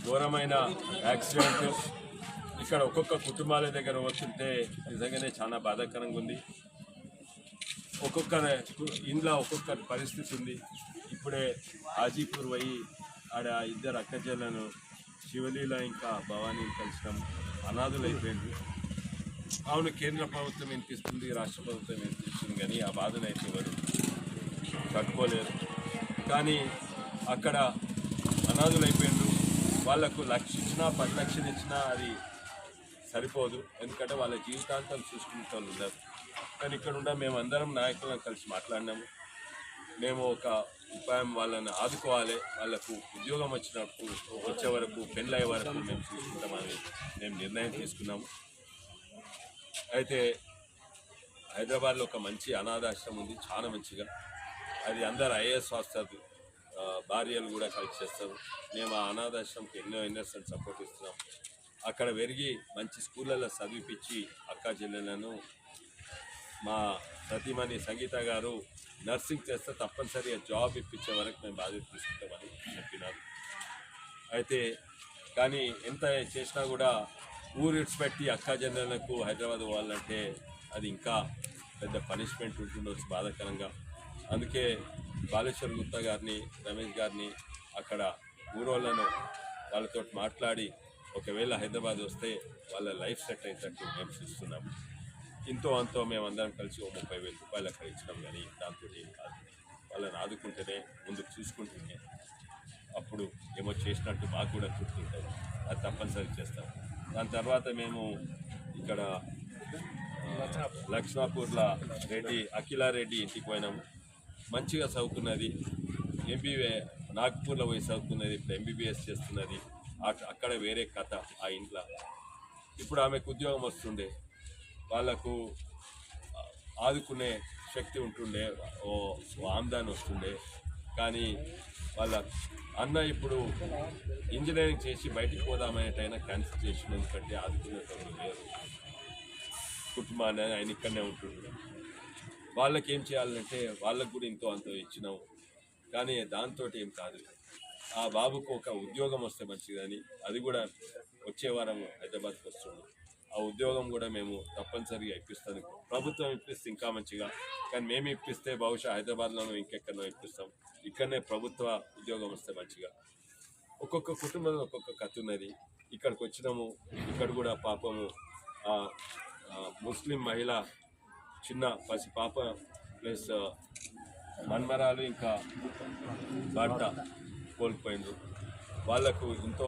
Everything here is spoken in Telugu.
ఘోరమైన యాక్సిడెంట్ ఇక్కడ ఒక్కొక్క కుటుంబాల దగ్గర వస్తుంటే నిజంగానే చాలా బాధాకరంగా ఉంది. ఒక్కొక్కరి ఇంట్లో ఒక్కొక్కరి పరిస్థితి ఉంది. ఇప్పుడే హాజీపూర్ పోయి ఆడ ఇద్దరు అక్కచెల్లను శివలీల ఇంకా భవానీని కలిసినాం. అనాథులైపోయింది. అవును, కేంద్ర ప్రభుత్వం వినిపిస్తుంది, రాష్ట్ర ప్రభుత్వం వినిపిస్తుంది, కానీ ఆ బాధను అయితే ఎవరు తట్టుకోలేరు. కానీ అక్కడ అనాథులైపోయిండ్రు. వాళ్లకు 1,00,000 ఇచ్చినా 10 లక్షలు ఇచ్చినా అది సరిపోదు, ఎందుకంటే వాళ్ళ జీవితాంతం చూసుకునే వాళ్ళు ఉన్నారు. కానీ ఇక్కడ ఉన్న మేమందరం నాయకులను కలిసి మాట్లాడినాము. మేము ఒక ఉపాయం వాళ్ళని ఆదుకోవాలి, వాళ్ళకు ఉద్యోగం వచ్చే వరకు పెళ్ళయ్యే వరకు మేము చూసుకుంటామని మేము నిర్ణయం తీసుకున్నాము. అయితే హైదరాబాద్లో ఒక మంచి అనాథాశ్రమం ఉంది, చాలా మంచిగా. అది అందరు ఐఏఎస్ ఆఫీసర్లు భార్యలు కూడా కలిసి చేస్తారు. మేము ఆ అనాథాశ్రమంకి ఎన్నో సపోర్ట్ ఇస్తున్నాం. అక్కడ పెరిగి మంచి స్కూళ్ళల్లో చదివిపించి అక్కా చెల్లెలను మా సతీమణి సంగీత గారు నర్సింగ్ చేస్తే తప్పనిసరిగా జాబ్ ఇప్పించే వరకు మేము బాధ్యత తీసుకుంటామని చెప్పినారు. అయితే కానీ ఎంత చేసినా కూడా ఊరు ఇడిచిపెట్టి అక్కా చెల్లెలకు హైదరాబాద్ పోవాలంటే అది ఇంకా పెద్ద పనిష్మెంట్ ఉంటుండొచ్చు, బాధాకరంగా. అందుకే బాలేశ్వర్ గుప్తా గారిని, రమేష్ గారిని అక్కడ ఊరోళ్ళను వాళ్ళతో మాట్లాడి ఒకవేళ హైదరాబాద్ వస్తే వాళ్ళ లైఫ్ సెట్ అయ్యేటట్టు మేము చూస్తున్నాము. ఇంతో అంతో మేమందరం కలిసి 30,000 రూపాయలు అక్కడ ఇచ్చినాం. కానీ దాంతో ఏం కాదు. వాళ్ళని ఆదుకుంటేనే, ముందుకు చూసుకుంటేనే అప్పుడు ఏమో చేసినట్టు మాకు కూడా గుర్తుంటుంది. అది తప్పనిసరి చేస్తాం. దాని తర్వాత మేము ఇక్కడ లక్ష్మాపూర్లో అఖిలారెడ్డి ఇంటికి పోయినాము. మంచిగా చదువుకున్నది, నాగ్పూర్లో పోయి చదువుకున్నది, ఇప్పుడు ఎంబీబీఎస్ చేస్తున్నది. అక్కడ వేరే కథ ఆ ఇంట్లో. ఇప్పుడు ఆమెకు ఉద్యోగం వస్తుండే, వాళ్ళకు ఆదుకునే శక్తి ఉంటుండే, ఓ ఆమ్దాని వస్తుండే. కానీ వాళ్ళ అన్న ఇప్పుడు ఇంజనీరింగ్ చేసి బయటికి పోదామనేటైనా క్యాన్సిల్ చేసిన, ఎందుకంటే ఆదుకునేటప్పుడు లేరు. కుటుంబాన్ని ఆయన ఇక్కడనే ఉంటుండే. వాళ్ళకి ఏం చేయాలంటే వాళ్ళకు కూడా ఇంతో అంతో ఇచ్చినాము. కానీ దాంతో ఏం కాదు. ఆ బాబుకు ఒక ఉద్యోగం వస్తే మంచిదని, అది కూడా వచ్చే వారం హైదరాబాద్కి వస్తుంది. ఆ ఉద్యోగం కూడా మేము తప్పనిసరిగా ఇప్పిస్తాను. ప్రభుత్వం ఇప్పిస్తే ఇంకా మంచిగా, కానీ మేము ఇప్పిస్తే బహుశా హైదరాబాద్లోనూ ఇంకెక్కడో ఇప్పిస్తాం. ఇక్కడనే ప్రభుత్వ ఉద్యోగం వస్తే మంచిగా. ఒక్కొక్క కుటుంబంలో ఒక్కొక్క కథ ఉన్నది. ఇక్కడికి వచ్చినాము. ఇక్కడ కూడా పాపము ముస్లిం మహిళ చిన్న పసి పాప ప్లస్ మన్మరాలు ఇంకా భర్త కోల్పోయిండ్రు. వాళ్లకు ఎంతో